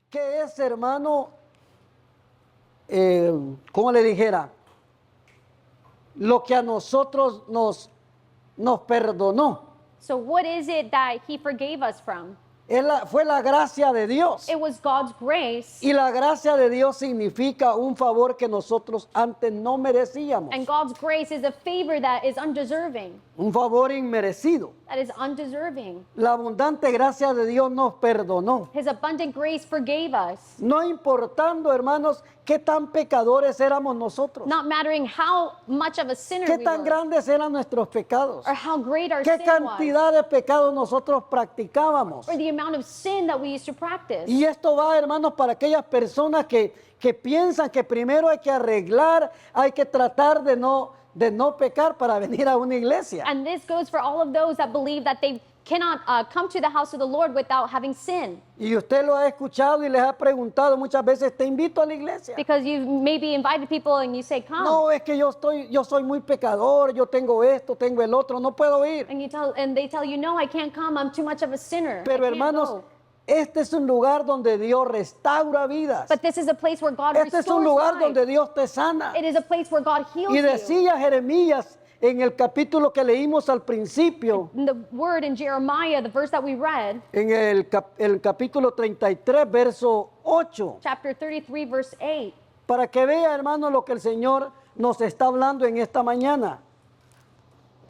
¿Qué es, hermano? ¿Cómo le dijera? Lo que a nosotros nos perdonó. So what is it that he forgave us from? Fue la gracia de Dios. It was God's grace. Y la gracia de Dios significa un favor que nosotros antes no merecíamos. And God's grace is a favor that is undeserving. Un favor inmerecido. That is undeserving. La abundante gracia de Dios nos perdonó. His abundant grace forgave us. No importando, hermanos, qué tan pecadores éramos nosotros. Not mattering how much of a sinner Qué we tan were. grandes eran nuestros pecados. Or how great our Qué sin was. cantidad de pecados nosotros practicábamos. Or the amount of sin that we used to practice. Y esto va, hermanos, para aquellas personas que piensan que primero hay que arreglar, hay que tratar de no pecar para venir a una iglesia. And this goes for all of those that believe that they cannot come to the house of the Lord without having sin. Y usted lo ha escuchado y les ha preguntado muchas veces, te invito a la iglesia. Because you've maybe invited people and you say, come. No, es que yo soy muy pecador, yo tengo esto, tengo el otro, no puedo ir. And they tell you, no, I can't come, I'm too much of a sinner. Pero I can't hermanos, go. este es un lugar donde Dios restaura vidas. But this is a place where God Este es un restores lugar life. donde Dios te sana. It is a place where God heals Y you. decía Jeremías en el capítulo que leímos al principio, In the word in Jeremiah, the verse that we read, en el capítulo 33, verso 8, chapter 33, verse 8, para que vea, hermano, lo que el Señor nos está hablando en esta mañana.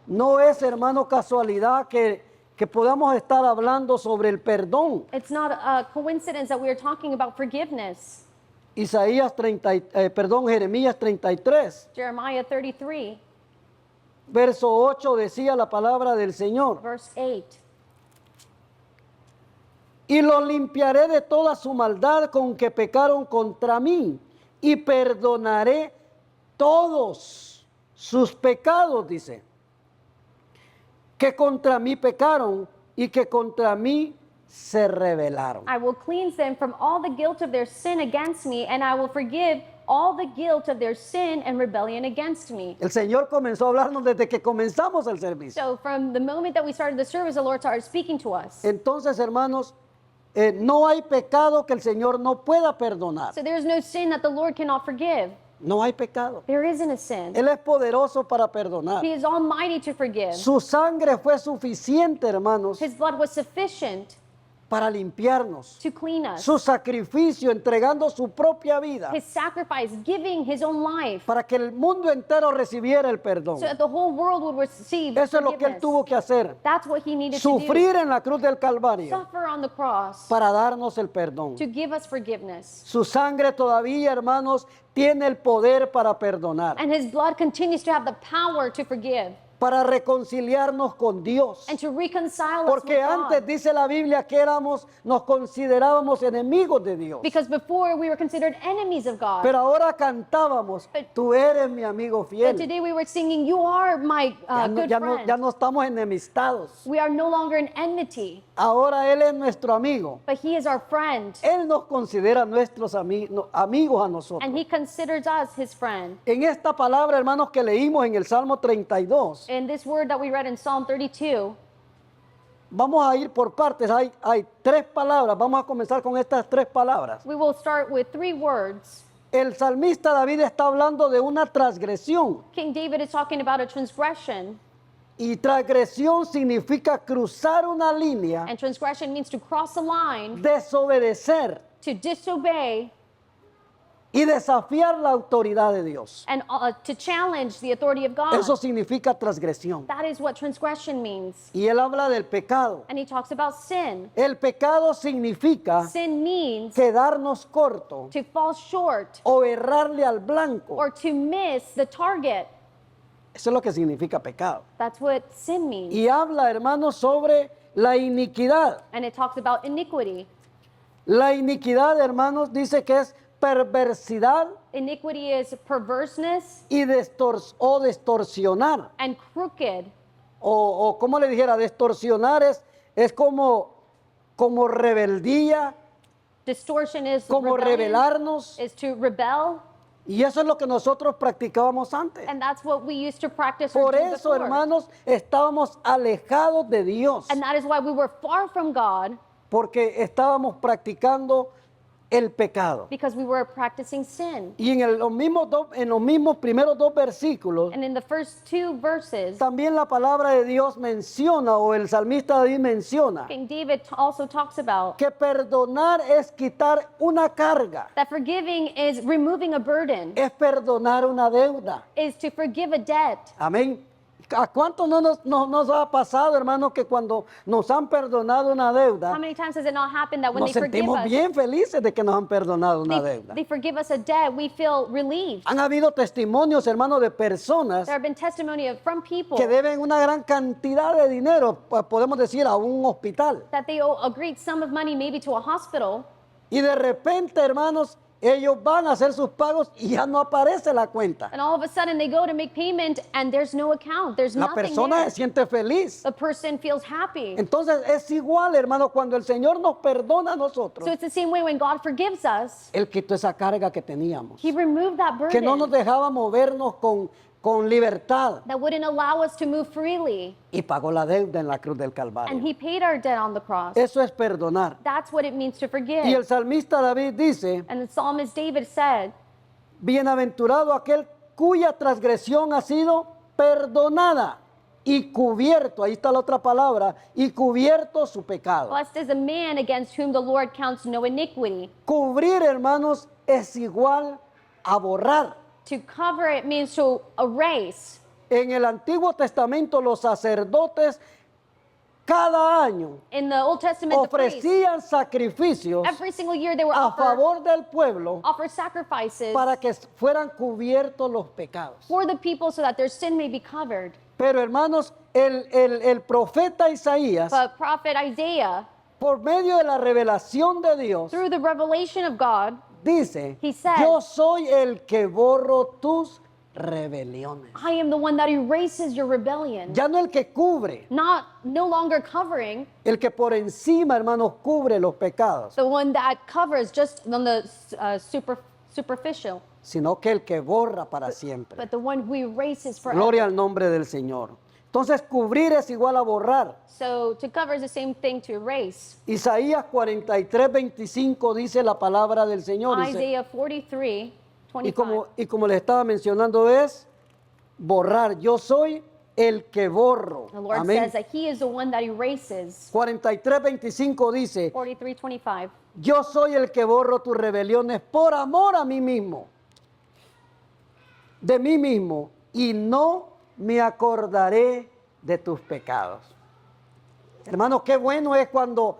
No es, hermano, casualidad que podamos estar hablando sobre el perdón. it's not a coincidence that we are talking about forgiveness. Jeremías 33, Jeremiah 33, verso 8 decía la palabra del Señor. verse 8. Y los limpiaré de toda su maldad con que pecaron contra mí, y perdonaré todos sus pecados, dice, que contra mí pecaron y que contra mí se rebelaron. I will cleanse them from all the guilt of their sin against me, and I will forgive all the guilt of their sin and rebellion against me. El Señor comenzó a hablarnos desde que comenzamos el servicio. So from the moment that we started the service, the Lord started speaking to us. Entonces, hermanos, no hay pecado que el Señor no pueda perdonar. So there is no sin that the Lord cannot forgive. No hay pecado. There isn't a sin. Él es poderoso para perdonar. He is almighty to forgive. Su sangre fue suficiente, hermanos, His blood was sufficient para limpiarnos. to clean us. Su sacrificio, entregando su propia vida His sacrifice, giving his own life, para que el mundo entero recibiera el perdón. so that the whole world would receive Eso es lo que él forgiveness. tuvo que hacer. That's what he needed Sufrir to en la cruz del do. Calvario Suffer on the cross para darnos el perdón. to give us forgiveness. Su sangre todavía, hermanos, tiene el poder para perdonar, And his blood continues to have the power to forgive para reconciliarnos con Dios. and to reconcile us Porque with antes God. dice la Biblia que nos considerábamos enemigos de Dios. Because before we were considered enemies of God. Pero ahora cantábamos, tú eres mi amigo But fiel. today we were singing, you are my good friend. Ya no estamos enemistados. We are no longer in enmity, Ahora Él es nuestro amigo. but he is our friend. Él nos considera nuestros amigos a nosotros. And he considers us his friend. En esta palabra, hermanos, que leímos en el Salmo 32, In this word that we read in Psalm 32, vamos a ir por partes. Hay tres palabras. Vamos a comenzar con estas tres palabras. we will start with 3 words. El salmista David está hablando de una transgresión. King David is talking about a transgression, Y transgresión significa cruzar una línea, and transgression means to cross a line, desobedecer to disobey, y desafiar la autoridad de Dios. and to challenge the authority of God. Eso significa transgresión. That is what transgression means. Y él habla del pecado. And he talks about sin. El pecado significa Sin means quedarnos corto to fall short o errarle al blanco. or to miss the target. Eso es lo que significa pecado. That's what sin means. Y habla, hermanos, sobre la iniquidad. And it talks about iniquity. La iniquidad, hermanos, dice que es perversidad Iniquity is perverseness y distorsionar. and crooked. O como le dijera, distorsionar es como rebeldía, Distortion is como rebellion, rebelarnos. is to rebel. Y eso es lo que nosotros practicábamos antes. And that's what we used to practice or Por do eso, before. hermanos, estábamos alejados de Dios. And that is why we were far from God, Porque estábamos practicando el pecado. because we were practicing sin. Y en los mismos primeros dos versículos, And in the first two verses, también la palabra de Dios menciona, o el salmista David menciona, King David also talks about que perdonar es quitar una carga, that forgiving is removing a burden, es perdonar una deuda. is to forgive a debt. Amén. ¿A cuánto no nos ha pasado, hermanos, que cuando nos han perdonado una How deuda, many times has it not happened that when nos they forgive sentimos us, bien felices de que nos han perdonado una deuda? they forgive us a debt, we feel relieved. Han habido testimonios, hermanos, de personas There have been testimony from people que deben una gran cantidad de dinero, podemos decir, a un hospital. that they owe a great sum of money maybe to a hospital, Y de repente, hermanos, ellos van a hacer sus pagos y ya no aparece la cuenta. and all of a sudden they go to make payment and there's no account, there's La nothing persona there. se siente feliz. The person feels happy. Entonces es igual, hermano, cuando el Señor nos perdona a nosotros, So it's the same way when God forgives us, Él quitó esa carga que teníamos, He removed that que no nos burden dejaba movernos con libertad, that wouldn't allow us to move freely. y pagó la deuda en la cruz del And Calvario. He paid our debt on the cross. Eso es perdonar. That's what it means to forgive. Y el salmista David dice, And the psalmist David said, bienaventurado aquel cuya transgresión ha sido perdonada y cubierto, ahí está la otra palabra, y cubierto su pecado. blessed is the man against whom the Lord counts no iniquity. Cubrir, hermanos, es igual a borrar. To cover it means to erase. En el Antiguo Testamento los sacerdotes cada año In the Old Testament, the priests, ofrecían sacrificios every single year they were a favor del pueblo offer sacrifices para que fueran cubiertos los pecados. for the people so that their sin may be covered. Pero hermanos, el profeta Isaías, But prophet Isaiah, por medio de la revelación de Dios, through the revelation of God, dice, He said, yo soy el que borro tus rebeliones. I am the one that erases your rebellion. Ya no el que cubre, No longer covering, el que por encima, hermanos, cubre los pecados, the one that covers just on the superficial, sino que el que borra para siempre. but the one who erases forever. Gloria al nombre del Señor. Entonces, cubrir es igual a borrar. So to cover is the same thing to erase. Isaías 43:25 dice la palabra del Señor. Dice, Isaiah 43, y 25. como les estaba mencionando, es borrar. Yo soy el que borro. The Lord Amén. says that He is the one that erases. 43:25 dice, 43, 25. yo soy el que borro tus rebeliones por amor a mí mismo, de mí mismo, y no me acordaré de tus pecados. Hermano, qué bueno es cuando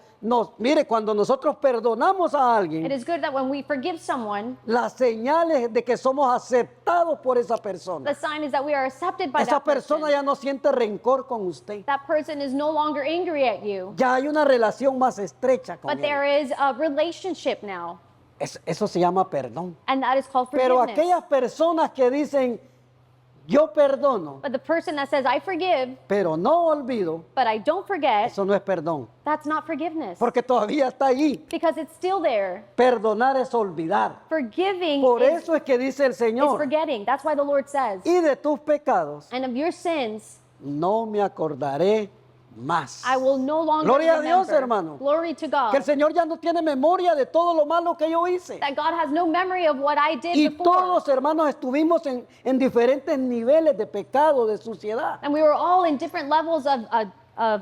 cuando nosotros perdonamos a It alguien, is good that when we forgive someone, las señales de que somos aceptados por esa persona. the sign is that we are accepted by Esa that person. persona ya no siente rencor con usted. That person is no longer angry at you, Ya hay una relación más estrecha con but él. there is a relationship now, Eso se llama perdón. and that is called Pero forgiveness. aquellas personas que dicen, yo perdono, But the person that says, I forgive, pero no olvido, but I don't forget, eso no es perdón. that's not forgiveness. Porque todavía está allí. Because it's still there. Perdonar es olvidar. Forgiving Por is eso es que dice el Señor, forgetting. That's why the Lord says, y de tus pecados and of your sins, no me acordaré más. I will no longer Gloria a remember. Dios, hermano. Glory to God. Que el Señor ya no tiene memoria de todo lo malo que yo hice. That God has no memory of what I did Y before. todos, hermanos, estuvimos en diferentes niveles de pecado, de suciedad. And we were all in different levels of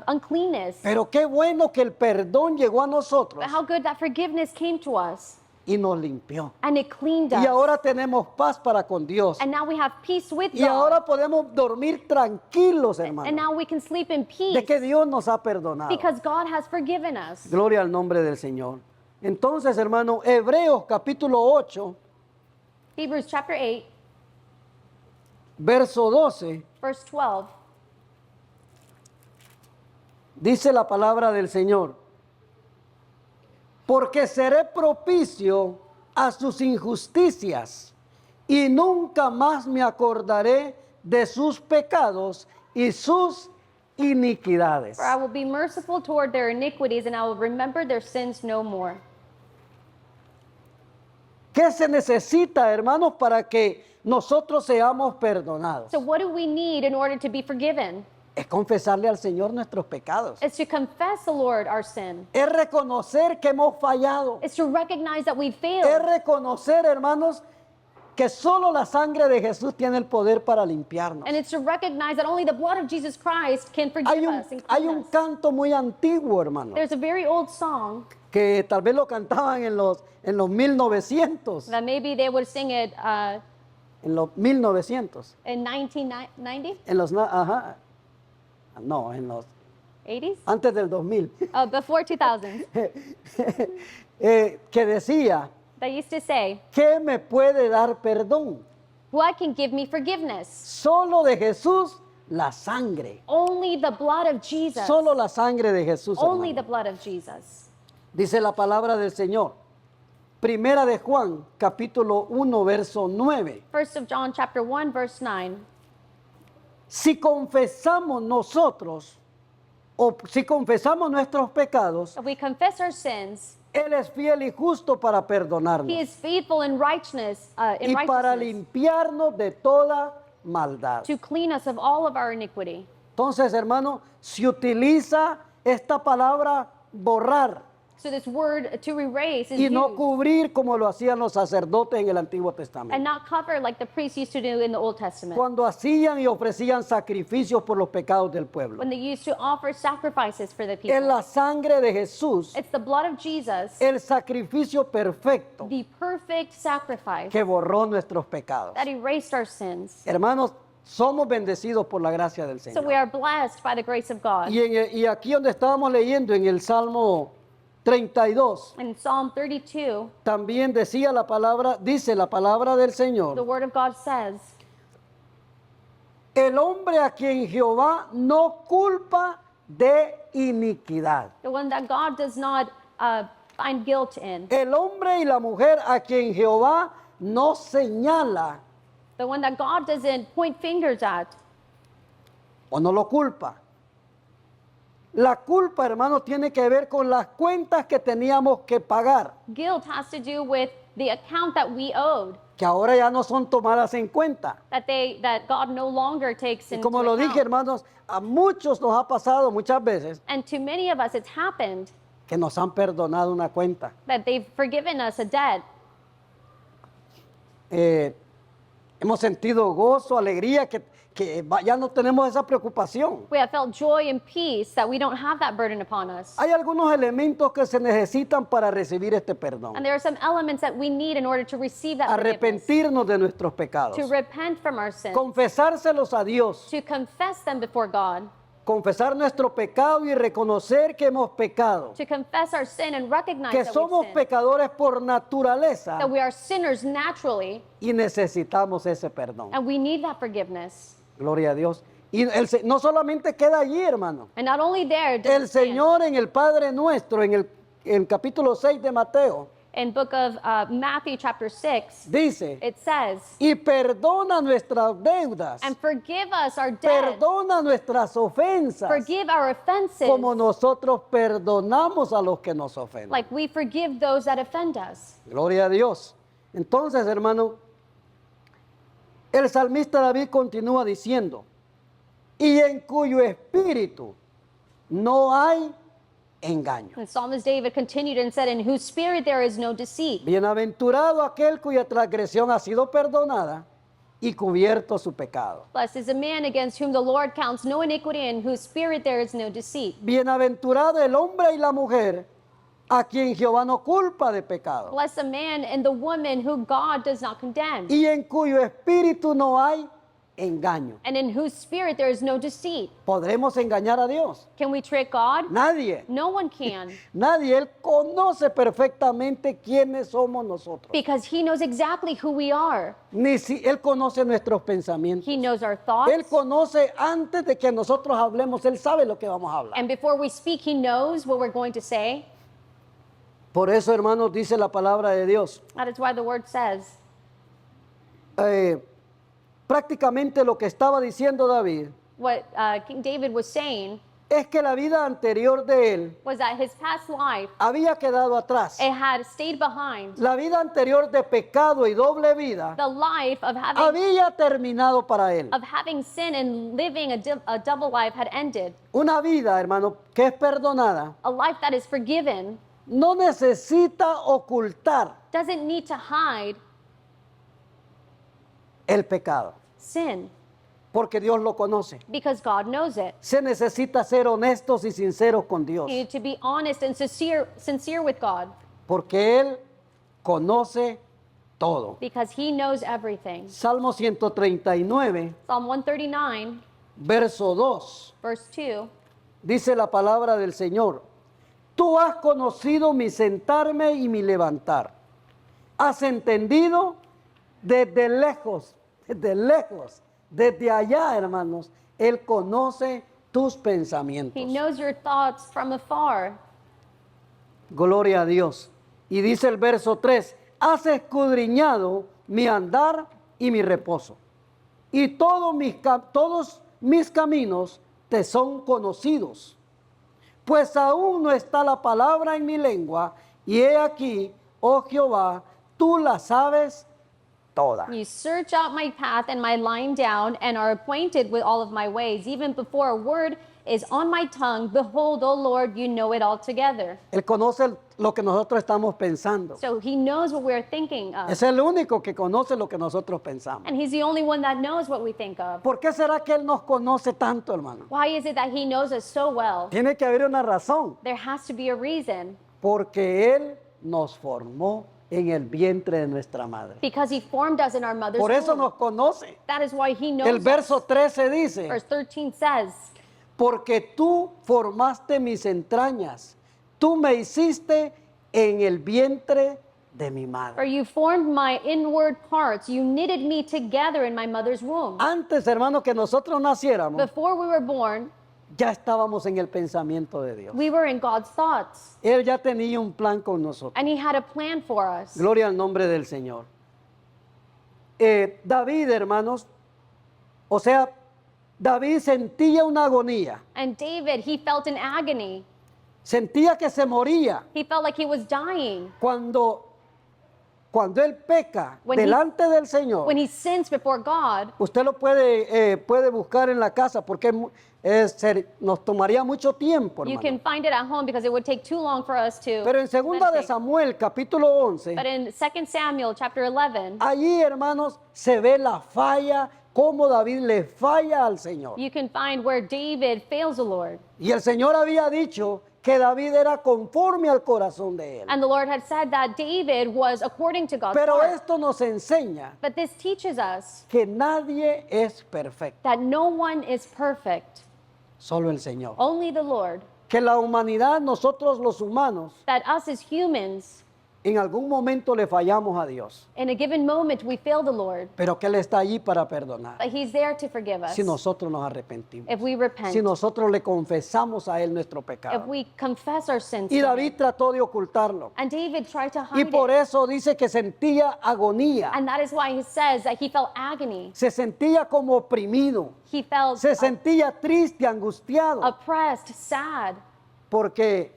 uncleanness. Pero qué bueno que el perdón llegó a nosotros But how good that forgiveness came to us. y nos limpió. And it cleaned us. Y ahora tenemos paz para con Dios. And now we have peace with Y God. ahora podemos dormir tranquilos, And hermanos, now we can sleep in peace de que Dios nos ha perdonado. because God has forgiven us. Gloria al nombre del Señor. Entonces, hermano, Hebreos capítulo 8, Hebrews chapter 8, verso 12, verse 12. dice la palabra del Señor. Porque seré propicio a sus injusticias y nunca más me acordaré de sus pecados y sus iniquidades. For I will be merciful toward their iniquities, and I will remember their sins no more. ¿Qué se necesita, hermanos, para que nosotros seamos perdonados? So what do we need in order to be forgiven? Es confesarle al Señor nuestros pecados. It's to confess the Lord our sin. Es reconocer que hemos fallado. It's to recognize that we Es failed. reconocer, hermanos, que solo la sangre de Jesús tiene el poder para limpiarnos. And it's to recognize that only the blood of Jesus Christ can forgive Hay us and hay clean un us. canto muy antiguo, hermano, There's a very old song que tal vez lo cantaban en los 1900. that maybe they would sing it En los 1900. in 1990, En los, ajá. No, en los, 80s, antes del 2000. before 2000. Que decía, That used to say, ¿qué me puede dar perdón? "What can give me forgiveness? Solo de Jesús la sangre. Only the blood of Jesus. Solo la sangre de Jesús. Only the hermano. blood of Jesus." Dice la palabra del Señor. Primera de Juan, capítulo 1, verso 9. First of John chapter 1 verse 9. Si confesamos nosotros, o si confesamos nuestros pecados, If we confess our sins, Él es fiel y justo para he perdonarnos is faithful in righteousness, y para righteousness limpiarnos de toda maldad. to clean us of all of our iniquity. Entonces, hermano, si utiliza esta palabra borrar So this word to erase is y no used cubrir como lo hacían los sacerdotes en el Antiguo and Testamento. not cover like the priests used to do in the Old Testament. Cuando hacían y ofrecían sacrificios por los pecados del pueblo. When they used to offer sacrifices for the Es people. la sangre de Jesús, It's the blood of Jesus, el sacrificio perfecto the perfect sacrifice que borró nuestros pecados. that erased our sins. Hermanos, somos bendecidos por la gracia del So Señor. we are blessed by the grace of God. Y aquí donde estábamos leyendo en el Salmo 32, In Psalm 32, también decía la palabra, dice la palabra del the Señor, word of God says, el hombre a quien Jehová no culpa de iniquidad. the one that God does not find guilt in, El hombre y la mujer a quien Jehová no señala the one that God doesn't point fingers at, o no lo culpa. La culpa, hermano, tiene que ver con las cuentas que teníamos que pagar, guilt has to do with the account that we owed, que ahora ya no son tomadas en cuenta. that God no longer takes Y into como lo dije, account. hermanos, a muchos nos ha pasado muchas veces And to many of us, it's happened que nos han perdonado una cuenta. that they've forgiven us a debt. Hemos sentido gozo, alegría, que ya no tenemos esa preocupación. We have felt joy and peace that we don't have that burden upon us. Hay algunos elementos que se necesitan para recibir este perdón. And there are some elements that we need in order to receive that forgiveness. Arrepentirnos de nuestros pecados. To repent from our sins. Confesárselos a Dios. To confess them before God. Confesar nuestro pecado y reconocer que hemos pecado. To confess our sin and recognize Que that somos we've sinned. pecadores por naturaleza That we are sinners naturally y necesitamos ese perdón. and we need that forgiveness. Gloria a Dios. Y no solamente queda allí, hermano. And not only there, does El it stand. Señor en el Padre Nuestro, en el capítulo 6 de Mateo, In book of Matthew chapter 6, dice, it says, y perdona nuestras deudas, and forgive us our debt, perdona nuestras ofensas, forgive our offenses, como nosotros perdonamos a los que nos ofenden. like we forgive those that offend us. Gloria a Dios. Entonces, hermano, el salmista David continúa diciendo, y en cuyo espíritu no hay engaño. And Psalmist David continued and said, in whose spirit there is no deceit. Bienaventurado aquel cuya transgresión ha sido perdonada y cubierto su pecado. Blessed is a man against whom the Lord counts no iniquity, and in whose spirit there is no deceit. Bienaventurado el hombre y la mujer a quien Jehová no culpa de pecado Blessed a man and the woman who God does not condemn, y en cuyo espíritu no hay engaño. and in whose spirit there is no deceit. ¿Podremos engañar a Dios? Can we trick God? Nadie. No one can, Nadie. Él conoce perfectamente quiénes somos nosotros. because he knows exactly who we are. Ni si Él conoce nuestros pensamientos. He knows our Él thoughts, conoce antes de que nosotros hablemos. Él sabe lo que vamos a hablar. and before we speak, he knows what we're going to say. Por eso, hermanos, dice la palabra de Dios. That is why the word says, Prácticamente lo que estaba diciendo David what King David was saying es que la vida anterior de él was that his past life, había quedado atrás. it had stayed behind. La vida anterior de pecado y doble vida The life of había terminado para él. having sin and living a double life had ended. Una vida, hermano, que es perdonada, A life that is forgiven no necesita ocultar doesn't need to hide el pecado, sin porque Dios lo conoce. because God knows it. Se necesita ser honestos y sinceros con Dios, You need to be honest and sincere with God porque Él conoce todo. because He knows everything. Salmo 139, Psalm 139, verso 2, verse 2. dice la palabra del Señor: Tú has conocido mi sentarme y mi levantar. Has entendido desde lejos, desde allá, hermanos. Él conoce tus pensamientos. He knows your thoughts from afar. Gloria a Dios. Y dice el verso 3, has escudriñado mi andar y mi reposo. Y todos mis caminos te son conocidos. Pues aún no está la palabra en mi lengua, y he aquí, oh Jehová, tú la sabes toda. You search out my path and my lying down, and are acquainted with all of my ways. Even before a word is on my tongue, behold, O Lord, you know it altogether. Él conoce lo que nosotros estamos pensando. So He knows what we're thinking of. Es el único que conoce lo que nosotros pensamos. And He's the only one that knows what we think of. ¿Por qué será que Él nos conoce tanto, hermano? Why is it that He knows us so well? Tiene que haber una razón. There has to be a reason. Porque Él nos formó en el vientre de nuestra madre. Because He formed us in our mother's Por eso womb. nos conoce. That is why He knows El us. verso 13 dice: Verse 13 says, porque tú formaste mis entrañas, tú me hiciste en el vientre de mi For madre. you formed my inward parts, you knitted me together in my mother's womb. Antes, hermano, que nosotros naciéramos, Before we were born, ya estábamos en el pensamiento de Dios. we were in God's thoughts, Él ya tenía un plan con nosotros. and He had a plan for us. Gloria al nombre del Señor. David, hermanos, o sea, David sentía una agonía, And David, he felt an agony. sentía que se moría He felt like he was dying. cuando él peca When he- delante del Señor. When he sins before God, Usted lo puede buscar en la casa porque nos tomaría mucho tiempo, you hermano. can find it at home because it would take too long for us to. Pero en segunda de meditate. Samuel, capítulo 11, But in 2 Samuel chapter 11, allí, hermanos, se ve la falla, cómo David le falla al Señor. you can find where David fails the Lord. Y el Señor había dicho que David era conforme al corazón de él. And the Lord had said that David was according to God's Pero heart. esto nos enseña But this teaches us que nadie es perfecto, that no one is perfect, solo el Señor. only the Lord. Que la humanidad, nosotros los humanos, That us as humans, en algún momento le fallamos a Dios, in a given moment, we fail the Lord, pero que Él está allí para perdonar. but He's there to forgive us Si nosotros nos arrepentimos, if we repent, si nosotros le confesamos a Él nuestro if pecado. we confess our sins. Y to David Him. trató de ocultarlo. And David tried to Y hide por it. eso dice que sentía agonía, And that is why he says that he felt agony. se sentía como oprimido, He felt se sentía triste, angustiado, oppressed, sad, porque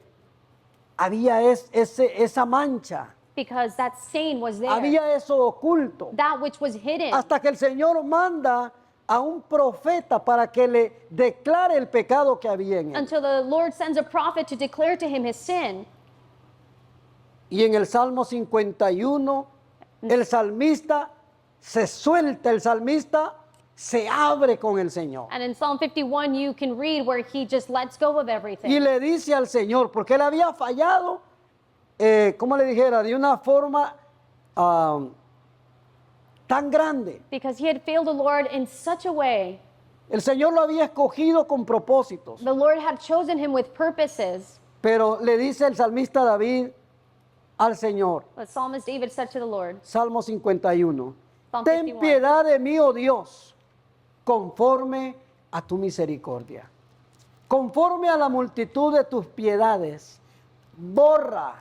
había esa mancha, because that stain was there. había eso oculto. That which was hidden. Hasta que el Señor manda a un profeta para que le declare el pecado que había en él. Until the Lord sends a prophet to declare to him his sin. Y en el Salmo 51, el salmista se suelta, el salmista se abre con el Señor. And in Psalm 51, you can read where he just lets go of everything. Y le dice al Señor, porque él había fallado, como le dijera, de una forma tan grande. Because he had failed the Lord in such a way. El Señor lo había escogido con propósitos. The Lord had chosen him with purposes. Pero le dice el salmista David al Señor, But Psalmist David said to the Lord, Salmo 51, Psalm ten 51. piedad de mí, oh Dios, conforme a tu misericordia. Conforme a la multitud de tus piedades, borra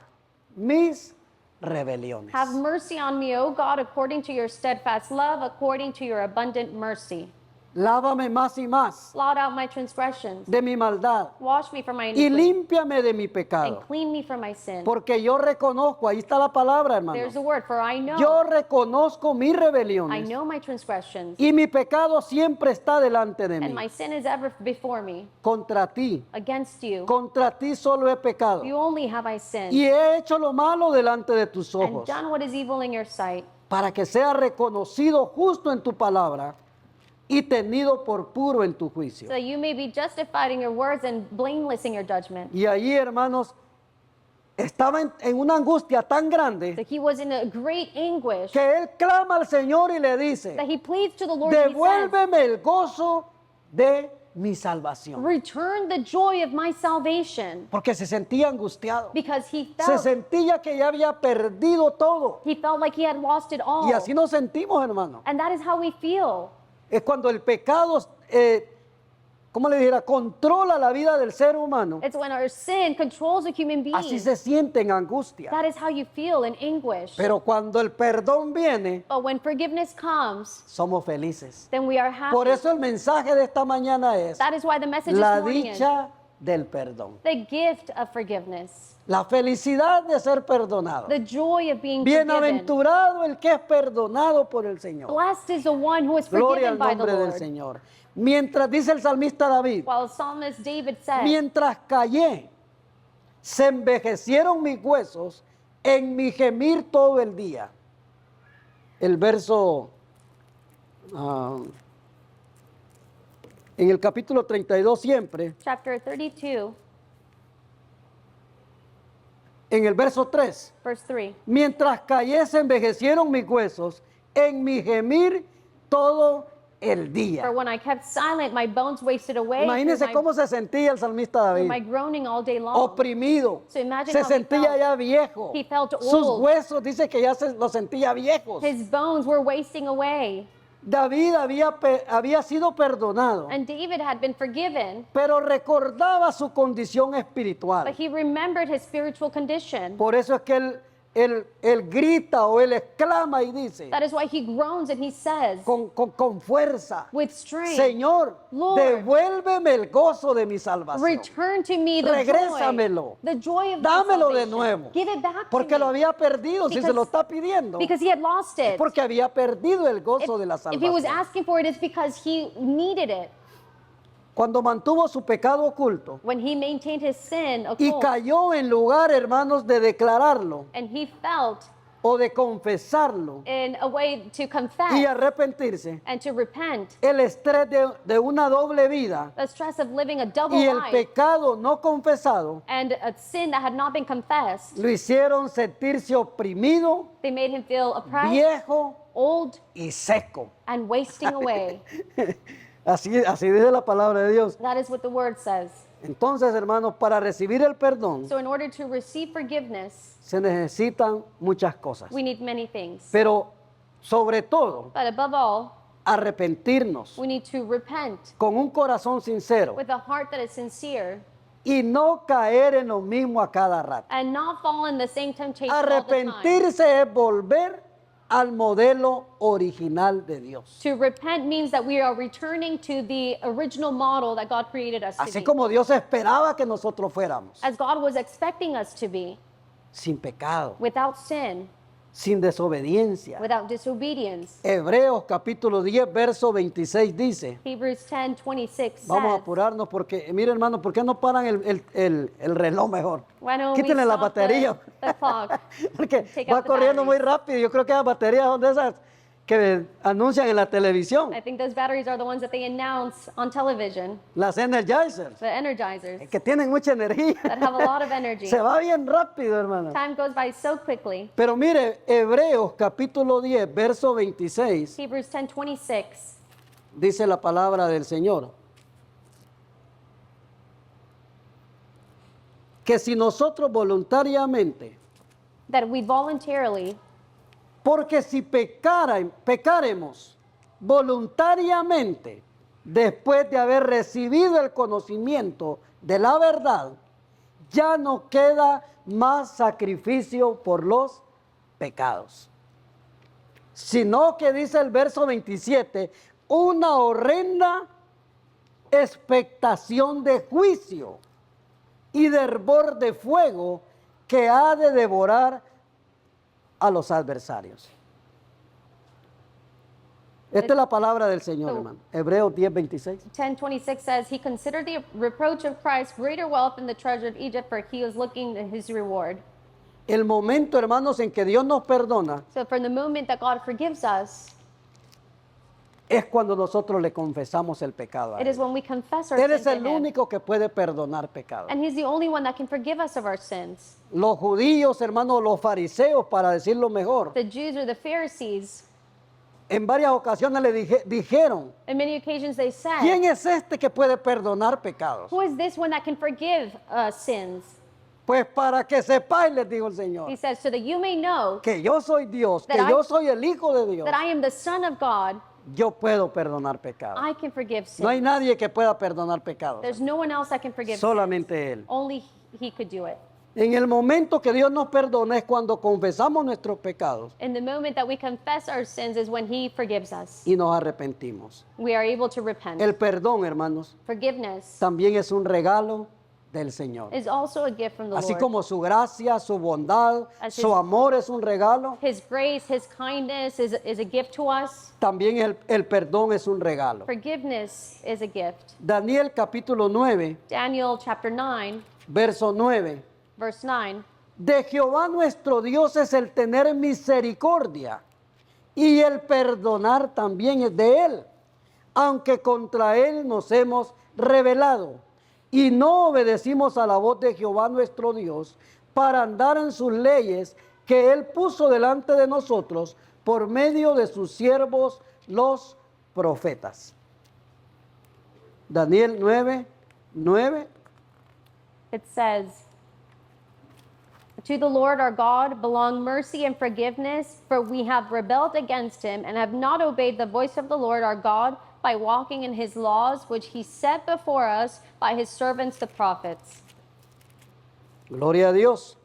mis rebeliones. have mercy on me, O God, according to your steadfast love, according to your abundant mercy. Lávame más y más Blot out my transgressions. de mi maldad Wash me from my y iniquity. límpiame de mi And pecado. clean me from my sin. Porque yo reconozco, ahí está la palabra, hermano. There's the word, for I Yo know. reconozco mis I rebeliones know my transgressions. y mi pecado siempre está delante de And my mí. sin is ever before me. Contra ti, Against you. contra ti solo he pecado You only have I sinned. y he hecho lo malo delante de tus And ojos, done what is evil in your sight. para que sea reconocido justo en tu palabra y tenido por puro en tu juicio. So that you may be justified in your words and blameless in your judgment. Y allí, hermanos, estaba en una angustia tan So grande he was in a great anguish que él clama al Señor y le dice, that he pleads to the Lord and he says, devuélveme el gozo de mi salvación. return the joy of my salvation. Porque se sentía angustiado. Because he Se felt, sentía que ya había perdido todo. like he had lost it all. Y así nos sentimos, hermano. And that is how we feel. Es cuando el pecado, ¿cómo le dijera? Controla la vida del ser humano. It's when our sin controls a human being. Así se siente en angustia. That is how you feel in anguish. Pero cuando el perdón viene, But when forgiveness comes, somos felices. then we are happy. Por eso el mensaje de esta mañana es That is why the message la this morning is dicha del perdón. the gift of forgiveness. La felicidad de ser perdonado. The joy of being forgiven. Bienaventurado el que es perdonado por el Señor. Blessed is the one who is Gloria forgiven al by the nombre del Lord. Señor. Mientras dice el salmista David, While psalmist David said, mientras callé, se envejecieron mis huesos en mi gemir todo el día. El verso en el capítulo 32 siempre, chapter 32, en el verso 3, verse 3. mientras callé se envejecieron mis huesos en mi gemir todo el For día. when I kept silent, my bones wasted away Imagínense through cómo se sentía el salmista my David. groaning all day long. Oprimido, So imagine se how he sentía felt. ya viejo. He felt Sus old. huesos dice que ya se los sentía viejos. His bones were wasting away. David había sido perdonado, And David had been forgiven, pero recordaba su condición but espiritual. he remembered his spiritual condition. Por eso es que él grita o él exclama y dice That is why he groans and he says, con fuerza, with strength, Señor, Lord, devuélveme el gozo de mi salvación. return to me the Regrésamelo. joy, the joy of Dámelo my de salvation. nuevo. Give it back Porque to lo me. había perdido, si se Because- lo está pidiendo. Because he had lost it. Porque había perdido el gozo de la If he was salvación. asking for it, it's because he needed it. Cuando mantuvo su pecado oculto When he maintained his sin y occult, cayó en lugar, hermanos, de declararlo and he felt o de confesarlo in a way to confess y arrepentirse, and to repent, el estrés de una doble vida the stress of living a double y el life pecado no confesado and a sin that had not been confessed, lo hicieron sentirse oprimido, they made him feel oppressed, viejo old, y seco. and wasting away. Así dice la palabra de Dios. That is what the word says. Entonces, hermanos, para recibir el perdón So in order to receive forgiveness, se necesitan muchas cosas. we need many things. Pero sobre todo, But above all, arrepentirnos we need to repent con un corazón sincero with a heart that is sincere y no caer en lo mismo a cada rato. and not fall in the same temptation all the time. Arrepentirse es volver al modelo original de Dios. To repent means that we are returning to the original model that God created us to Así be. como Dios esperaba que nosotros fuéramos, As God was expecting us to be, sin pecado, without sin, sin desobediencia. without disobedience. Hebreos capítulo 10, verso 26 dice, Hebrews 10:26 vamos a says, apurarnos porque, mire hermano, ¿por qué no paran el reloj mejor? why don't we Quítenle la stop batería. the clock? Porque Take va out the corriendo muy batteries. rápido. Yo creo que las baterías son de esas que anuncian en la televisión. I think those batteries are the ones that they announce on television, Las Energizers, the energizers, que tienen mucha energía. that have a lot of energy. Se va bien rápido, hermano. Time goes by so quickly. Pero mire, Hebreos capítulo 10, verso 26, Hebrews 10:26 dice la palabra del Señor. Que si nosotros voluntariamente, that we voluntarily, porque si pecaremos voluntariamente después de haber recibido el conocimiento de la verdad, ya no queda más sacrificio por los pecados. Sino que dice el verso 27, una horrenda expectación de juicio y de hervor de fuego que ha de devorar a los adversarios. Esta es la palabra del Señor, hermano. Hebreos 10:26. 10:26 says, he considered the reproach of Christ greater wealth than the treasure of Egypt, for he was looking at his reward. El momento, hermanos, en que Dios nos perdona So from the moment that God forgives us, es cuando nosotros le confesamos el pecado a it Él. is when we confess our Él sins es to el him. único que puede perdonar pecados. And he's the only one that can forgive us of our sins. Los judíos, hermanos, los fariseos, para decirlo mejor, The Jews or the Pharisees, en varias ocasiones le dijeron, on many occasions they said, ¿quién es este que puede perdonar pecados? who is this one that can forgive sins? Pues para que sepáis, les dijo el Señor, He says, so that you may know que yo soy Dios, que That yo soy el Hijo de Dios, that I am the Son of God, yo puedo perdonar pecados. I can forgive No hay sins. nadie que pueda perdonar pecados, There's no one else that can forgive sins. solamente Él. Only he could do it. En el momento que Dios nos perdona es cuando confesamos nuestros pecados In the moment that we confess our sins is when he forgives us. y nos arrepentimos. We are able to repent. El perdón, hermanos, Forgiveness también es un regalo del Señor. is also a gift from the Así Lord. como su gracia, su bondad, As su his- amor es un regalo, His grace, his kindness is a gift to us. también el perdón es un regalo. Forgiveness is a gift. Daniel capítulo 9, Daniel chapter 9, verso 9. verse 9. De Jehová nuestro Dios es el tener misericordia y el perdonar también es de Él, aunque contra Él nos hemos rebelado y no obedecimos a la voz de Jehová nuestro Dios para andar en sus leyes que Él puso delante de nosotros por medio de sus siervos los profetas. Daniel 9, 9. It says, to the Lord our God belong mercy and forgiveness, for we have rebelled against him and have not obeyed the voice of the Lord our God by walking in his laws, which he set before us by his servants the prophets. Gloria a Dios,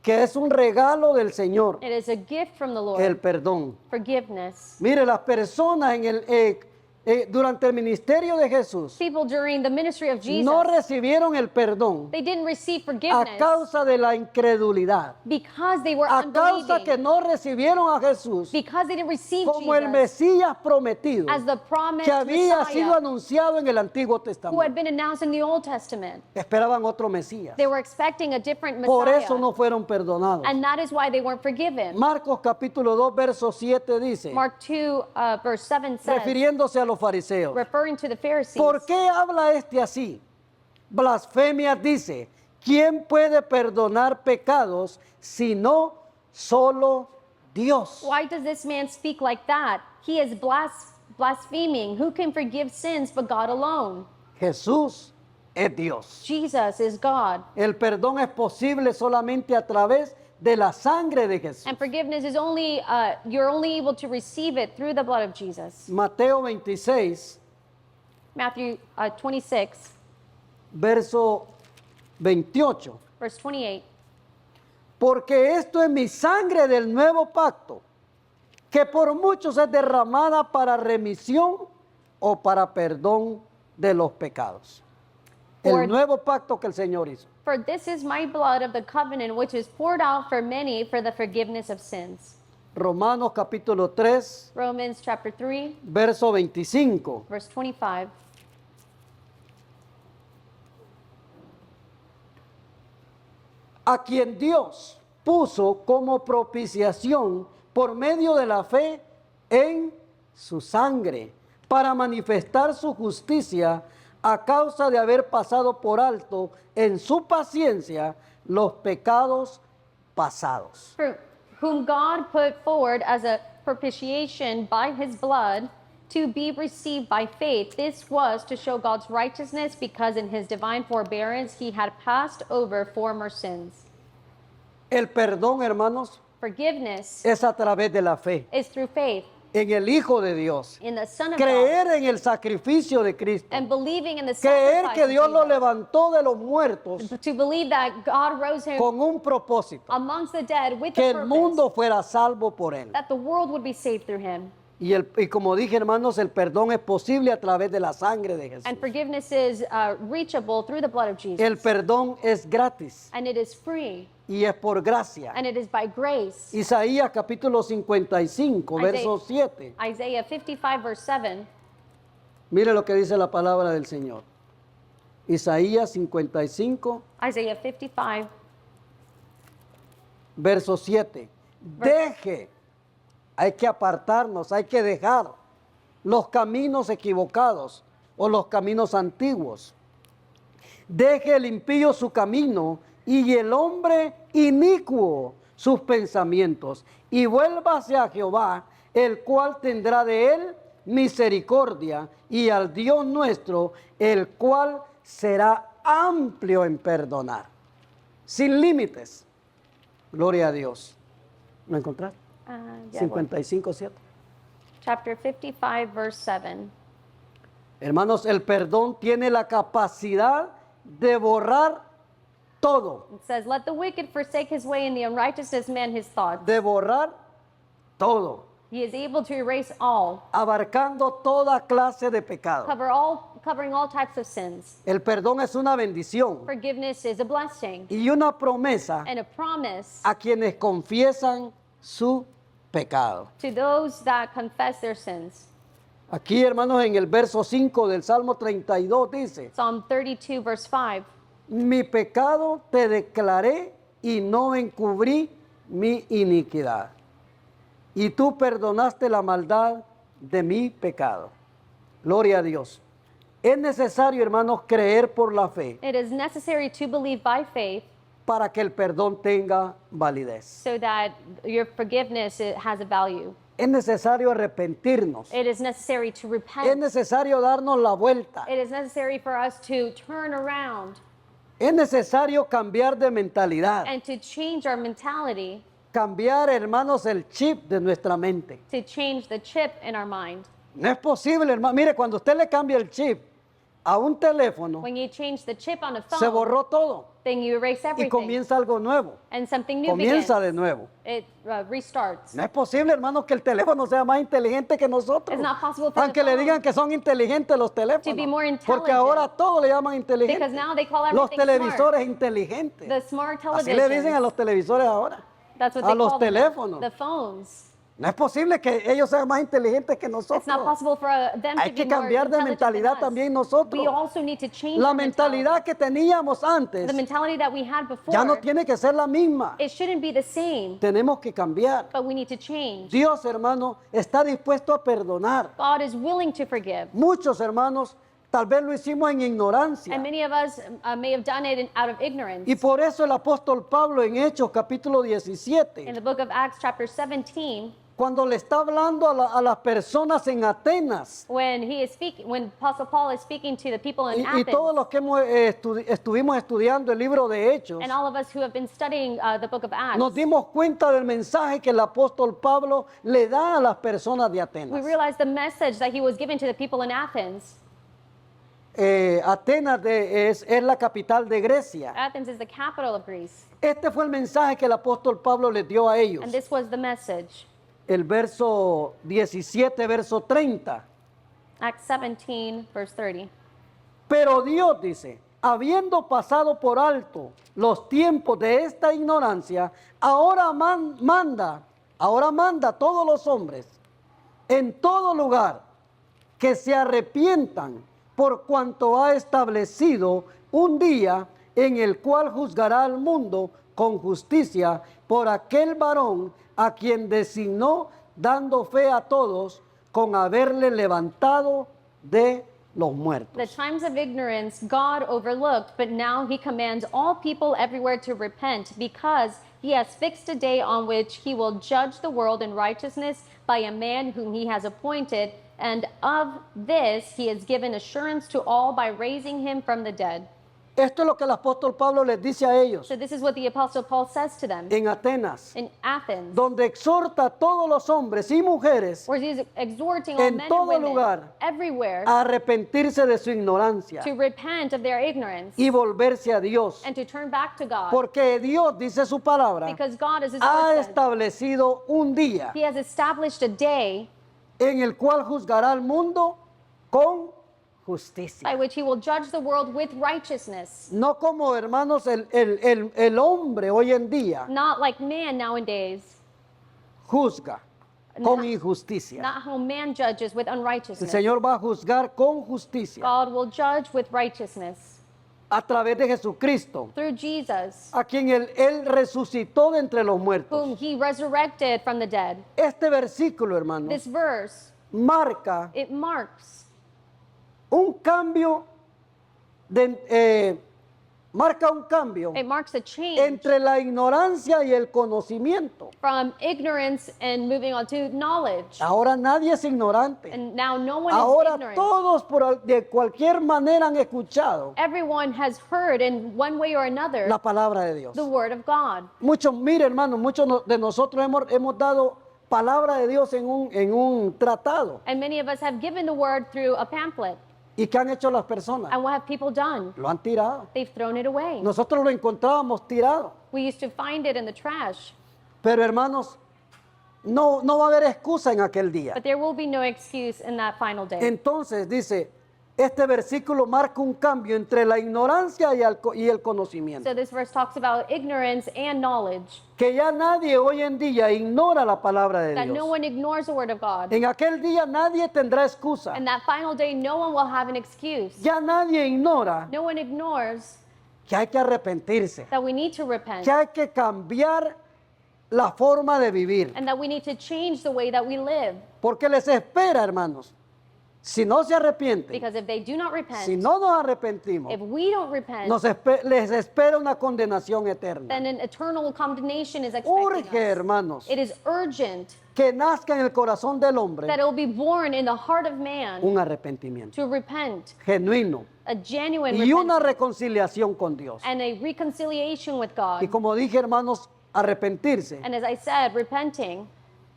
que es un regalo del Señor, It is a gift from the Lord, el perdón. forgiveness. Mire, las personas durante el ministerio de Jesús People during the ministry of Jesus, no recibieron el perdón they didn't receive a forgiveness causa de la incredulidad, because they were a causa que unbelieving, no recibieron a Jesús because they didn't receive como el Jesus Mesías prometido as the promised que había sido Messiah anunciado en el Antiguo who had Testamento. been announced in the Old Testament. Esperaban otro Mesías. They were expecting a different Por Messiah, eso no fueron perdonados. and that is why they weren't forgiven. Marcos capítulo 2, verso 7 dice, Mark 2, verse 7 says, refiriéndose a los fariseos, referring to the Pharisees, ¿por qué habla este así? Blasfemia dice, ¿quién puede perdonar pecados sino solo Dios? why does this man speak like that? He is blaspheming. Who can forgive sins but God alone? Jesús es Dios. Jesus is God. El perdón es posible solamente a través de la sangre de Jesús. And forgiveness is only, you're only able to receive it through the blood of Jesus. Mateo 26, Matthew 26, verso 28. verse 28. Porque esto es mi sangre del nuevo pacto, que por muchos es derramada para remisión o para perdón de los pecados. For- El nuevo pacto que el Señor hizo. For this is my blood of the covenant, which is poured out for many for the forgiveness of sins. Romanos capítulo 3, Romans chapter 3, verso 25. verse 25. A quien Dios puso como propiciación por medio de la fe en su sangre, para manifestar su justicia a causa de haber pasado por alto en su paciencia los pecados pasados. For whom God put forward as a propitiation by his blood to be received by faith. This was to show God's righteousness, because in his divine forbearance he had passed over former sins. El perdón, hermanos, Forgiveness es a través de la fe is through faith en el Hijo de Dios. in the Son of God Creer en el sacrificio de Cristo. and believing in the Creer sacrifice que Dios of lo Jesus. levantó de los muertos To believe that God rose him con un propósito. amongst the dead with Que the el purpose mundo fuera salvo por él. that the world would be saved through him. Y como dije, hermanos, el perdón es posible a través de la sangre de Jesús. And forgiveness is reachable through the blood of Jesus. El perdón es gratis And it is free. y es por gracia. And it is by grace. Isaías capítulo 55, verso 7. Isaiah 55, verse 7. Mire lo que dice la palabra del Señor. Isaías 55, Isaiah 55, verso 7. Deje, hay que apartarnos, hay que dejar los caminos equivocados o los caminos antiguos. Deje el impío su camino y el hombre inicuo sus pensamientos, y vuélvase a Jehová, el cual tendrá de él misericordia, y al Dios nuestro, el cual será amplio en perdonar, sin límites. Gloria a Dios. ¿Lo encontraste? yeah, 55:7. chapter 55, verse 7. Hermanos, el perdón tiene la capacidad de borrar todo, It says, let the wicked forsake his way and the unrighteousness man his thoughts. de borrar todo, He is able to erase all, abarcando toda clase de pecado. covering all types of sins. El perdón es una bendición Forgiveness is a blessing y una promesa and a promise a quienes confiesan su pecado. to those that confess their sins. Aquí, hermanos, en el verso 5 del Salmo 32 dice: Psalm 32, verse 5. mi pecado te declaré y no encubrí mi iniquidad. Y tú perdonaste la maldad de mi pecado. Gloria a Dios. Es necesario, hermanos, creer por la fe It is necessary to believe by faith para que el perdón tenga validez. so that your forgiveness has a value. Es necesario arrepentirnos. It is necessary to Es repent. necesario darnos la vuelta. It is necessary for us to turn around Es necesario cambiar de mentalidad. and to change our mentality, Cambiar, hermanos, el chip de nuestra mente. to change the chip in our mind. No es posible, hermano. Mire, cuando usted le cambia el chip a un teléfono, When you change the chip on a se phone, borró todo then you erase y everything comienza algo nuevo. and something new Comienza de begins. nuevo. It restarts. No es posible, hermanos, que el teléfono sea más inteligente que nosotros. It's not possible for the Aunque le phone digan que son inteligentes los to be teléfonos. more Porque intelligent. ahora todo le llaman inteligente. Because now they call Los everything televisores smart. inteligentes. The smart Así le dicen a televisions. los televisores ahora. That's what a they los call them, teléfonos. the phones. No es posible que ellos sean más inteligentes que nosotros. It's not possible for them Hay to que be more cambiar de intelligent mentalidad than us. también nosotros. We also need to change La our mentalidad que teníamos antes The mentality that we had before, ya no tiene que ser la misma. it shouldn't be the same, Tenemos que cambiar. but we need to change. Dios, hermano, está dispuesto a perdonar. God is willing to forgive. Muchos hermanos tal vez lo hicimos en ignorancia. And many of us may have done it out of ignorance. Y por eso el apóstol Pablo en Hechos capítulo In 17, the book of Acts, chapter 17, cuando le está hablando a las personas en Atenas, when when Apostle Paul is speaking to the people in y Athens, todos los que estuvimos estudiando el libro de Hechos, and all of us who have been studying the book of Acts, nos dimos cuenta del mensaje que el apóstol Pablo le da a las personas de we Atenas. realized the message that he was giving to the people in Athens. Atenas es la capital de Grecia. Athens is the capital of Greece. Este fue el mensaje que el apóstol Pablo les dio a ellos. And this was the message. El verso 17, verso 30. Acts 17, verse 30. Pero Dios dice, habiendo pasado por alto los tiempos de esta ignorancia, ahora manda a todos los hombres en todo lugar que se arrepientan, por cuanto ha establecido un día en el cual juzgará al mundo con justicia por aquel varón a quien designó, dando fe a todos con haberle levantado de los muertos. The times of ignorance God overlooked, but now he commands all people everywhere to repent, because he has fixed a day on which he will judge the world in righteousness by a man whom he has appointed, and of this he has given assurance to all by raising him from the dead. Esto es lo que el apóstol Pablo les dice a ellos So this is what the Apostle Paul says to them en Atenas, in Athens, donde exhorta a todos los hombres y mujeres where he's exhorting all en men todo and women lugar everywhere a arrepentirse de su ignorancia to repent of their ignorance y volverse a Dios. and to turn back to God. Porque Dios, dice su palabra, Because God, as his ha word says, establecido un día he has established a day en el cual juzgará al mundo con justicia. by which he will judge the world with righteousness. No como, hermanos, el hombre hoy en día Not like man nowadays, juzga con Not- injusticia. not how man judges with El unrighteousness. Señor va a juzgar con justicia God will judge with righteousness a través de Jesucristo, through Jesus, a quien él resucitó de entre los muertos. whom he resurrected from the dead. Este versículo, hermanos, This verse, marca it marks un cambio marca un cambio It marks a change entre la ignorancia y el conocimiento. from ignorance and moving on to knowledge. Ahora nadie es ignorante. And now no one is Ahora ignorant. todos de cualquier manera han escuchado Everyone has heard in one way or another la palabra de Dios. the word of God. Muchos, mire hermanos, de nosotros hemos dado palabra de Dios en un tratado. And many of us have given the word through a pamphlet. ¿Y qué han hecho las personas? And what have people done? Lo han tirado. They've thrown it away. Nosotros lo encontrábamos tirado. We used to find it in the trash. Pero hermanos, no va a haber excusa en aquel día. But there will be no excuse in that final day. Entonces dice, este versículo marca un cambio entre la ignorancia y el conocimiento. So this verse talks about ignorance and knowledge. Que ya nadie hoy en día ignora la palabra de That no Dios. one ignores the word of God. En aquel día nadie tendrá excusa. And that final day, no one will have an excuse. Ya nadie ignora No one ignores que hay que arrepentirse, that we need to repent que hay que cambiar la forma de vivir. and that we need to change the way that we live. Porque les espera, hermanos, si no se arrepienten, Because if they do not repent, si no nos arrepentimos, if we don't repent, les espera una condenación eterna. then an eternal condemnation is expecting Urge, us. hermanos, It is urgent que nazca en el corazón del hombre that it will be born in the heart of man un arrepentimiento to repent, genuino a genuine y una repentance, reconciliación con Dios. and a reconciliation with God. Y como dije, hermanos, arrepentirse And as I said, repenting,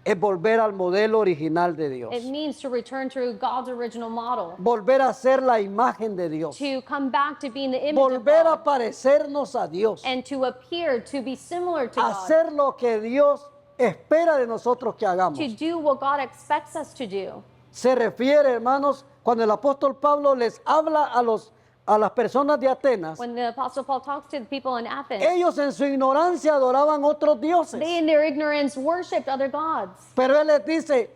es volver al modelo original de Dios. it means to return to God's original model, Volver a ser la imagen de Dios. to come back to being the image of Volver a God, parecernos a Dios. and to appear to be similar to God, Hacer lo que Dios espera de nosotros que hagamos. to do what God expects us to do. Se refiere, hermanos, cuando el apóstol Pablo les habla a las personas de Atenas, When the Apostle Paul talks to the people in Athens, ellos en su ignorancia adoraban otros dioses. they in their ignorance worshipped other gods. Pero él les dice,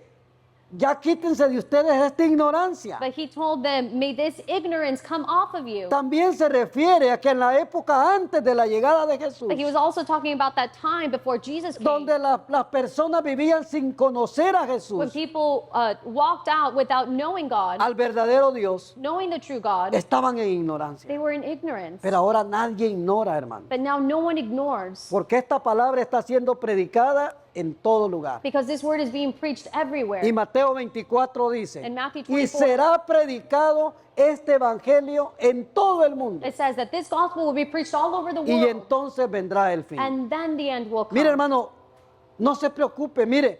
ya quítense de ustedes esta ignorancia. But he told them, may this ignorance come off of you. También se refiere a que en la época antes de la llegada de Jesús, But he was also talking about that time before Jesus came, donde las personas vivían sin conocer a when Jesús, people walked out without knowing God, al verdadero Dios, knowing the true God. estaban en ignorancia. They were in ignorance. Pero ahora nadie ignora, hermano, But now no one ignores, porque esta palabra está siendo predicada en todo lugar. because this word is being preached everywhere. Y Mateo 24 dice, En Matthew y 24, será predicado este evangelio en todo el mundo. It says that this gospel will be preached all over the Y world, entonces vendrá el fin. and then the end will come. Mire, hermano, no se preocupe, mire,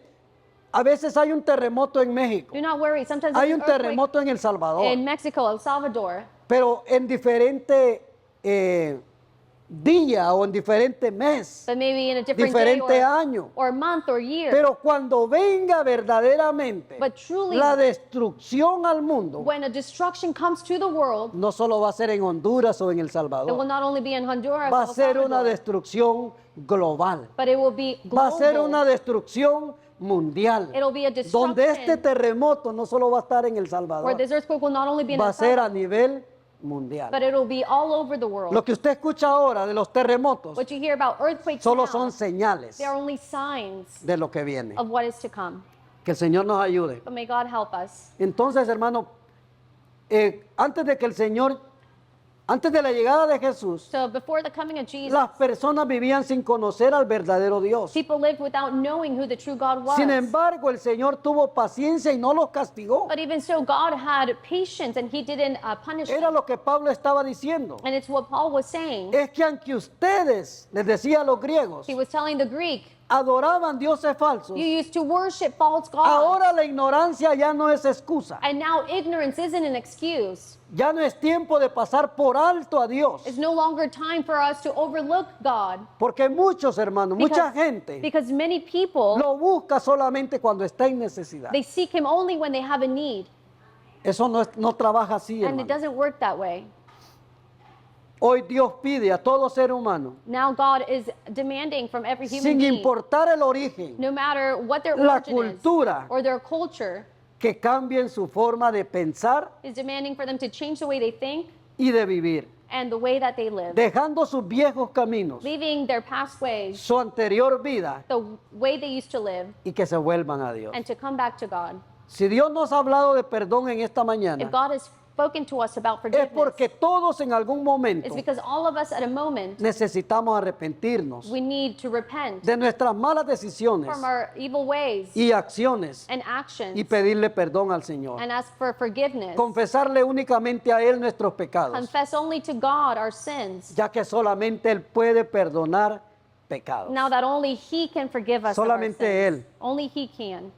a veces hay un terremoto en México, Do not worry. Sometimes hay there's un an earthquake terremoto en El Salvador, in Mexico, El Salvador, pero en diferente día o en diferente mes, but maybe in a different day diferente año. or month or year. Pero cuando venga verdaderamente But truly, la destrucción al mundo, when a destruction comes to the world, no solo va a ser en Honduras o en El it will Salvador, not only be in Honduras, va a El ser una Salvador, destrucción global, but it will be va a ser global. una destrucción mundial, It'll be a donde este destruction terremoto no solo va a estar en El where Salvador, this earthquake will not only be in va El a ser a Salvador, nivel mundial. but it will be all over the world. Lo que usted escucha ahora de los terremotos What you hear about earthquakes solo now, son señales they are only signs de lo que viene. of what is to come. Que el Señor nos ayude. But may God help us. Entonces, hermano, antes de la llegada de Jesús, So before the coming of Jesus, las personas vivían sin conocer al verdadero Dios. people lived without knowing who the true God was. Sin embargo, el Señor tuvo paciencia y no los castigó. But even so, God had patience and he didn't punish Era them. lo que Pablo estaba diciendo. And it's what Paul was saying. Es que aunque ustedes, les decía a los griegos, He was telling the Greek, adoraban dioses falsos, You used to worship false gods. ahora la ignorancia ya no es excusa. And now ignorance isn't an excuse. Ya no es tiempo de pasar por alto a Dios. It's no longer time for us to overlook God. Porque muchos hermanos, mucha gente because many people, lo busca solamente cuando está en necesidad. they seek him only when they have a need. Eso no trabaja así, And it hermano. doesn't work that way. Hoy Dios pide a todo ser humano, Now God is demanding from every human sin being, importar el origen, no matter what their la origin is cultura, or their culture, que cambien su forma de pensar is demanding for them to change the way they think y de vivir, and the way that they live, dejando sus viejos caminos, leaving their past ways, su anterior vida, the way they used to live, y que se vuelvan a Dios. and to come back to God. Si Dios nos ha hablado de perdón en esta If mañana, God has spoken to us about es forgiveness, porque todos en algún momento it's because all of us at a moment, necesitamos arrepentirnos we need to repent de nuestras malas decisiones from our evil ways y acciones and actions y pedirle perdón al Señor. and ask for forgiveness. Confesarle únicamente a Él nuestros pecados, Confess only to God our sins, ya que solamente Él puede perdonar pecados. now that only He can forgive us of our Solamente sins. Él. Only He can.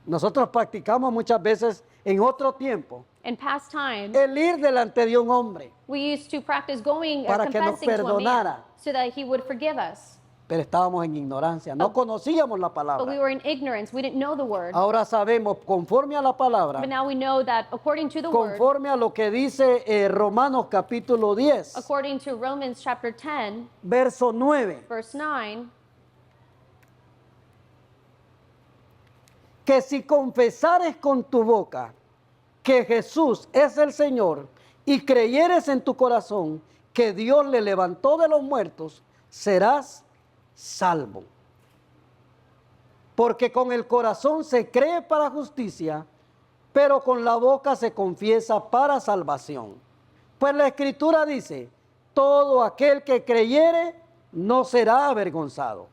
Nosotros practicamos muchas veces en otro tiempo In past time, el ir delante de un hombre, we used to practice going and para que nos confessing to a man perdonara. so that He would forgive us. pero estábamos en ignorancia, no conocíamos la But we palabra. were in ignorance. We didn't know the word. Ahora sabemos, conforme a la palabra, But now we know that according to the word, conforme a lo que dice Romanos capítulo 10, according to Romans chapter 10, verso 9, verse 9, que si confesares con tu boca que Jesús es el Señor y creyeres en tu corazón que Dios le levantó de los muertos, serás salvo. Porque con el corazón se cree para justicia, pero con la boca se confiesa para salvación. Pues la Escritura dice, todo aquel que creyere no será avergonzado.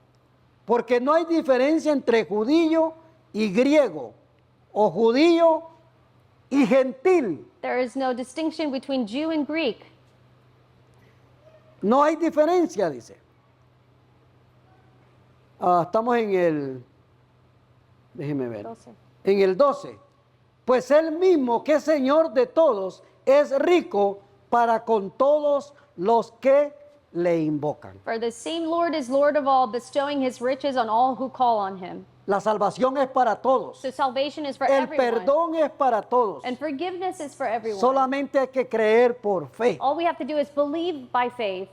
Porque no hay diferencia entre judío y griego, o judío y gentil. there is no distinction between Jew and Greek. No hay diferencia, dice. Estamos en el, déjeme ver, en el 12. Pues él mismo, que es Señor de todos, es rico para con todos los que le invocan. For the same Lord is Lord of all, bestowing his riches on all who call on him. La salvación es para todos. So salvation is for El everyone. perdón es para todos. And forgiveness is for everyone. Solamente hay que creer por fe. All we have to do is believe by faith.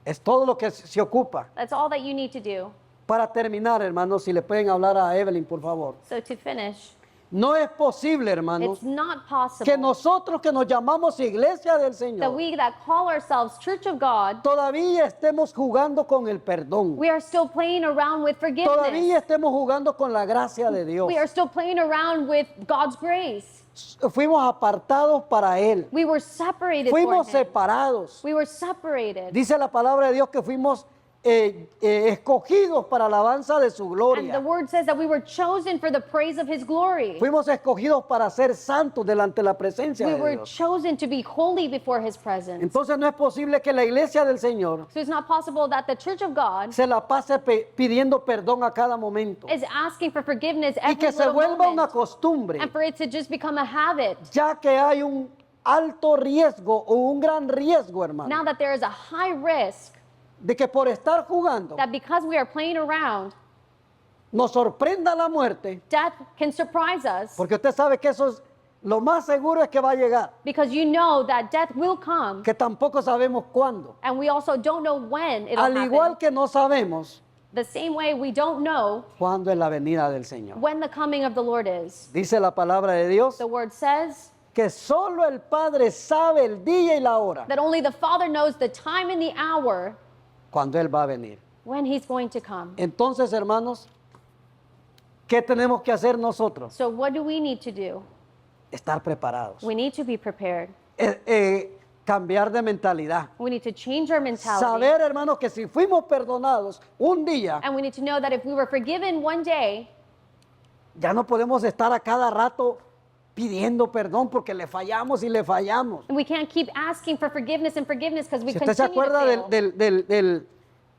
Es todo lo que se ocupa. That's all that you need to do. Para terminar, hermanos, si le pueden hablar a Evelyn, por favor. So to finish, No es posible, hermanos, it's not possible que nosotros que nos llamamos Iglesia del that Señor we that call ourselves Church of God, todavía estemos jugando con el perdón. we are still playing around with Todavía forgiveness. estemos jugando con la gracia de Dios. We are still playing around with God's grace. Fuimos apartados para Él. We were separated Fuimos for him. separados. We were separated. Dice la palabra de Dios que fuimos escogidos para alabanza de su And the gloria. word says that we were chosen for the praise of his glory. Fuimos escogidos para ser santos delante de la presencia We de were Dios. chosen to be holy before his presence. Entonces no es posible que la iglesia del Señor So it's not possible that the Church of God se la pase pidiendo perdón a cada momento is asking for forgiveness y every que se little vuelva una moment, costumbre, and for it to just become a habit. ya que hay un alto riesgo o un gran riesgo, hermano, Now that there is a high risk de que por estar jugando that because we are playing around, nos sorprenda la muerte, death can surprise us, porque usted sabe que eso es lo más seguro es que va a llegar, because you know that death will come, que tampoco sabemos cuándo. and we also don't know when it'll Al igual happen. que no sabemos The same way we don't know cuándo es la venida del Señor. when the coming of the Lord is. Dice la palabra de Dios The word says que solo el Padre sabe el día y la hora that only the Father knows the time and the hour cuando Él va a venir. when he's going to come. Entonces, hermanos, ¿qué tenemos que hacer nosotros? So what do we need to do? Estar preparados. We need to be prepared. Cambiar de mentalidad. We need to change our mentality. Saber, hermanos, que si fuimos perdonados un día, And we need to know that if we were forgiven one day, ya no podemos estar a cada rato pidiendo perdón porque le fallamos y le fallamos. we can't keep asking for forgiveness and forgiveness because we Si usted se continue to acuerda fail.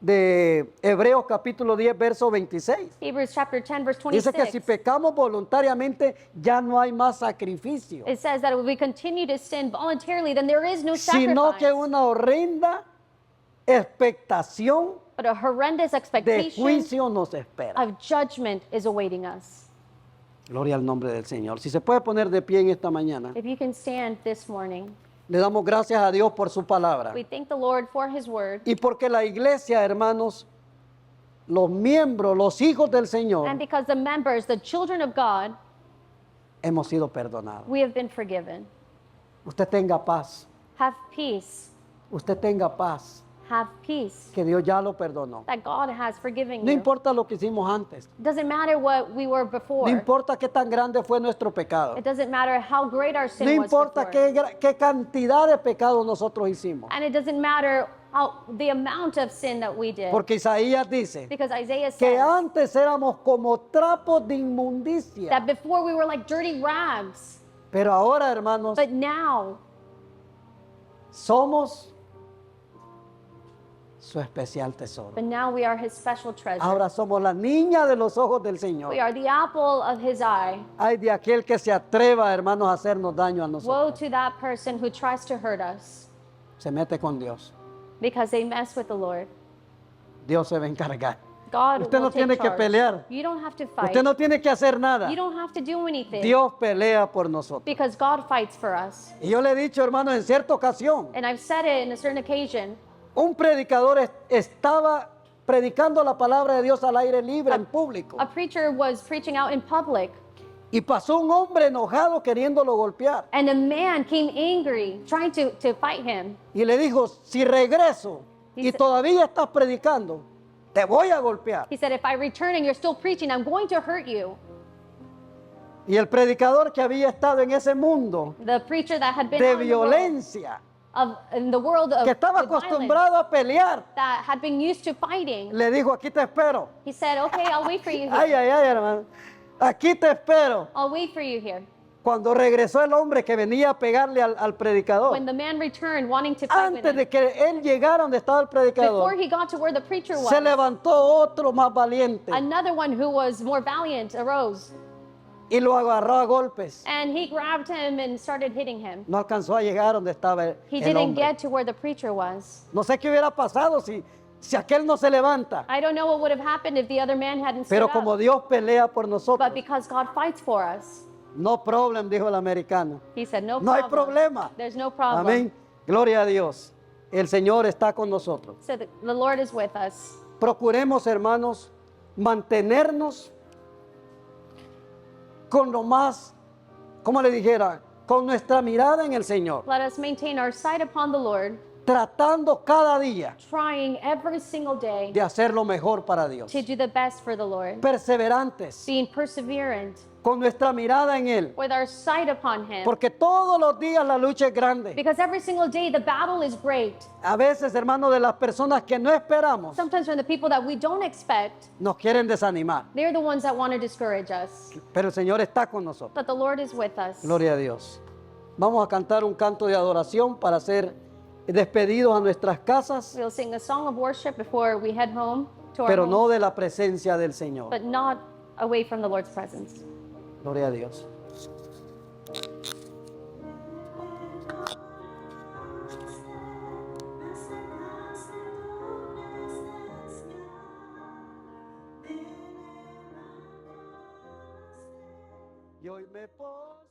de Hebreos capítulo 10, verso 26. Hebrews chapter 10, verse Dice que si 26. pecamos voluntariamente ya no hay más sacrificio, It says that if we continue to sin voluntarily, then there is no sino que sacrifice, una horrenda expectación but a horrendous de expectation juicio nos espera. of judgment is awaiting us. Gloria al nombre del Señor. Si se puede poner de pie en esta mañana, If you can stand this morning, le damos gracias a Dios por su palabra. we thank the Lord for his word. Y porque la iglesia, hermanos, los miembros, los hijos del Señor, And because the members, the children of God, hemos sido perdonados. we have been forgiven. Usted tenga paz. Have peace. Usted tenga paz. Have peace. Que Dios ya lo perdonó. That God has forgiven No you. importa lo que hicimos antes. Doesn't matter what we were before. No importa qué tan grande fue nuestro pecado. It doesn't matter how great our sin No was importa before. qué cantidad de pecados nosotros hicimos. And it doesn't matter the amount of sin that we did. Porque Isaías dice Because Isaiah que says antes éramos como trapos de inmundicia. that before we were like dirty rags, Pero ahora, hermanos, but now somos su especial tesoro. we are his special treasure. Ahora somos la niña de los ojos del Señor. We are the apple of his eye. Ay de aquel que se atreva, hermanos, a hacernos daño a Woe nosotros. to that person who tries to hurt us Se mete con Dios. because they mess with the Lord. Dios se va a encargar. God Usted no will take tiene que charge. pelear. You don't have to fight. Usted no tiene que hacer nada. You don't have to do anything. Dios pelea por nosotros. Because God fights for us. Y yo le he dicho, hermanos, en cierta ocasión, And I've said it in a certain occasion. un predicador estaba predicando la palabra de Dios al aire libre en público. A preacher was preaching out in public, Y pasó un hombre enojado queriéndolo golpear. and a man came angry, trying to fight him. Y le dijo, si regreso y Dice- todavía estás predicando, te voy a golpear. He said, if I return and you're still preaching, I'm going to hurt you. Y el predicador que había estado en ese mundo The preacher that had been de out in the world violencia, in the world of que estaba with violence, acostumbrado a pelear, that had been used to fighting, le dijo, aquí te espero. he said, okay, I'll wait for you Ay, here. ay, ay, hermano. Aquí te espero. I'll wait for you here. Cuando regresó el hombre que venía a pegarle al predicador, When the man returned wanting to fight with antes him, de que él llegara donde estaba el before predicador, he got to where the preacher was, se levantó otro más valiente another one who was more valiant arose, y lo agarró a golpes. and he grabbed him and started hitting him. No alcanzó a llegar donde estaba He el didn't hombre. get to where the preacher was. No sé qué hubiera pasado si aquel no se levanta. I don't know what would have happened if the other man hadn't stood Pero como up. Dios pelea por nosotros, But because God fights for us, no problem, dijo el americano. he said, no No hay problem. problema. There's no problem. Amén. Gloria a Dios. El Señor está con nosotros. So the Lord is with us. Procuremos, hermanos, mantenernos con lo más, como le dijera, con nuestra mirada en el Señor, Let us maintain our sight upon the Lord, tratando cada día trying every single day de hacer lo mejor para Dios. to do the best for the Lord, Perseverantes, being perseverant con nuestra mirada en Él, with our sight upon Him. porque todos los días la lucha es grande. Because every single day the battle is great. A veces, hermanos, de las personas que no esperamos, Sometimes from the people that we don't expect, nos quieren desanimar, they're the ones that want to discourage us. pero el Señor está con nosotros. But the Lord is with us. Gloria a Dios. Vamos a cantar un canto de adoración para ser despedidos a nuestras casas, We'll sing a song of worship before we head home to our pero homes, no de la presencia del Señor. but not away from the Lord's presence. Gloria a Dios. Y hoy me pongo